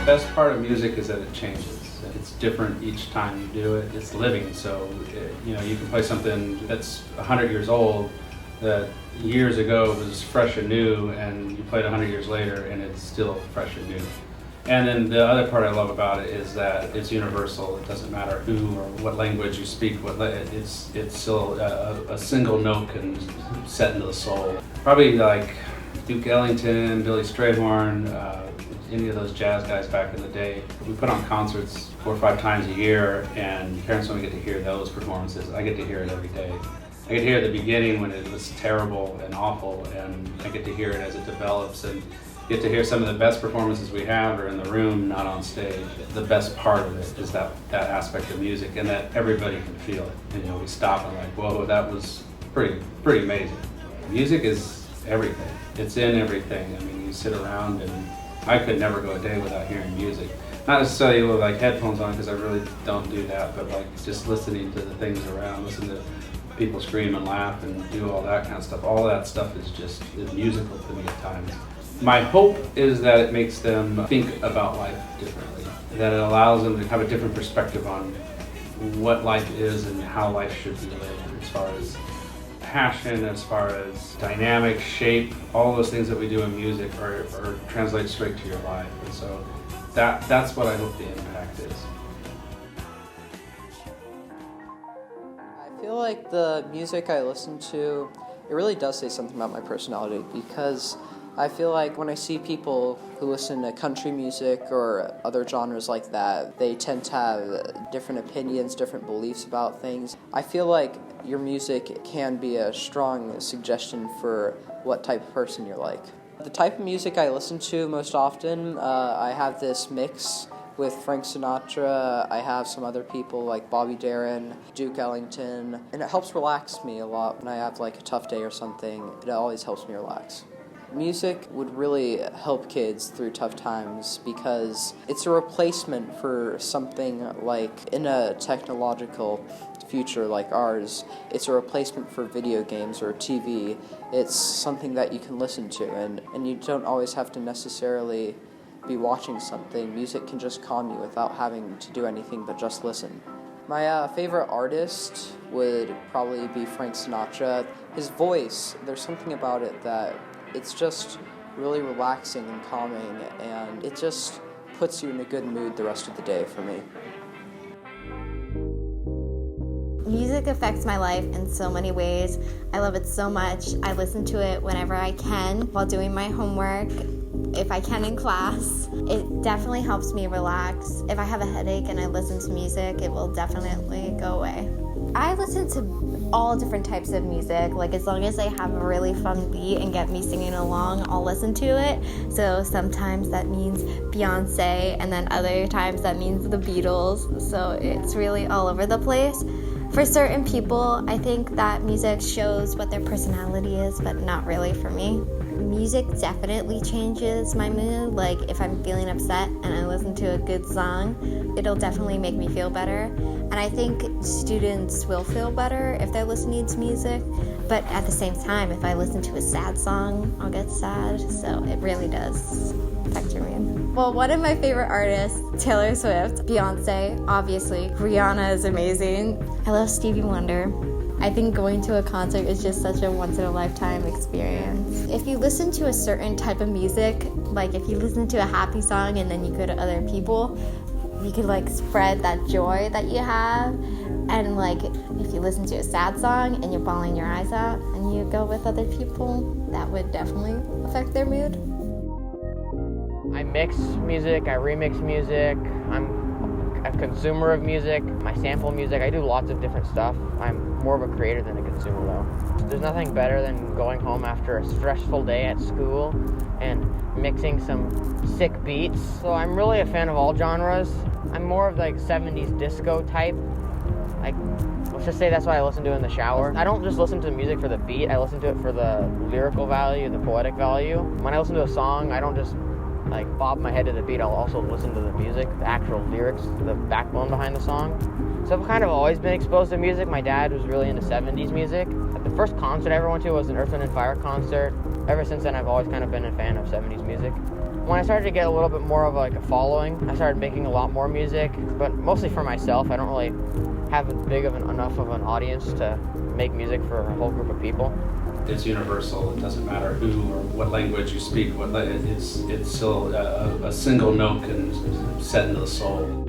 Best part of music is that it changes. It's different each time you do it. It's living, so you can play something that's 100 years old that years ago was fresh and new, and you play it 100 years later and it's still fresh and new. And then the other part I love about it is that it's universal. It doesn't matter who or what language you speak. It's still a single note can set into the soul. Probably like Duke Ellington, Billy Strayhorn, any of those jazz guys back in the day. We put on concerts 4 or 5 times a year, and parents don't get to hear those performances. I get to hear it every day. I get to hear it at the beginning when it was terrible and awful, and I get to hear it as it develops, and get to hear some of the best performances we have are in the room, not on stage. The best part of it is that aspect of music, and that everybody can feel it. And we stop and like, whoa, that was pretty amazing. Music is everything. It's in everything. I mean, you sit around, and I could never go a day without hearing music. Not necessarily with like headphones on, because I really don't do that, but like just listening to the things around, listen to people scream and laugh and do all that kind of stuff. All that stuff is musical to me at times. My hope is that it makes them think about life differently, that it allows them to have a different perspective on what life is and how life should be lived, as far as passion, as far as dynamic, shape, all those things that we do in music are translate straight to your life. And so that's what I hope the impact is. I feel like the music I listen to, it really does say something about my personality, because I feel like when I see people who listen to country music or other genres like that, they tend to have different opinions, different beliefs about things. I feel like your music can be a strong suggestion for what type of person you're like. The type of music I listen to most often, I have this mix with Frank Sinatra. I have some other people like Bobby Darin, Duke Ellington, and it helps relax me a lot when I have like a tough day or something. It always helps me relax. Music would really help kids through tough times because it's a replacement for something like in a technological future like ours. It's a replacement for video games or TV. It's something that you can listen to, and you don't always have to necessarily be watching something. Music can just calm you without having to do anything but just listen. My favorite artist would probably be Frank Sinatra. His voice, there's something about it that it's just really relaxing and calming, and it just puts you in a good mood the rest of the day for me. Music affects my life in so many ways. I love it so much. I listen to it whenever I can while doing my homework, if I can in class. It definitely helps me relax. If I have a headache and I listen to music, it will definitely go away. I listen to all different types of music. Like, as long as they have a really fun beat and get me singing along, I'll listen to it. So sometimes that means Beyonce, and then other times that means the Beatles. So it's really all over the place. For certain people, I think that music shows what their personality is, but not really for me. Music definitely changes my mood. Like, if I'm feeling upset and I listen to a good song, it'll definitely make me feel better. And I think students will feel better if they're listening to music. But at the same time, if I listen to a sad song, I'll get sad. So it really does affect your mood. Well, one of my favorite artists, Taylor Swift, Beyonce, obviously. Rihanna is amazing. I love Stevie Wonder. I think going to a concert is just such a once-in-a-lifetime experience. If you listen to a certain type of music, like if you listen to a happy song and then you go to other people, you could like spread that joy that you have. And like if you listen to a sad song and you're bawling your eyes out and you go with other people, that would definitely affect their mood. I mix music, I remix music, I'm a consumer of music, I sample music, I do lots of different stuff. I'm more of a creator than a consumer though. There's nothing better than going home after a stressful day at school and mixing some sick beats. So I'm really a fan of all genres. I'm more of like 70s disco type. Like, let's just say that's what I listen to in the shower. I don't just listen to the music for the beat, I listen to it for the lyrical value, the poetic value. When I listen to a song, I don't just like bob my head to the beat, I'll also listen to the music, the actual lyrics, the backbone behind the song. So I've kind of always been exposed to music. My dad was really into 70s music. The first concert I ever went to was an Earth, Wind & Fire concert. Ever since then, I've always kind of been a fan of 70s music. When I started to get a little bit more of like a following, I started making a lot more music, but mostly for myself. I don't really have enough of an audience to make music for a whole group of people. It's universal. It doesn't matter who or what language you speak. It's still a single note can set into the soul.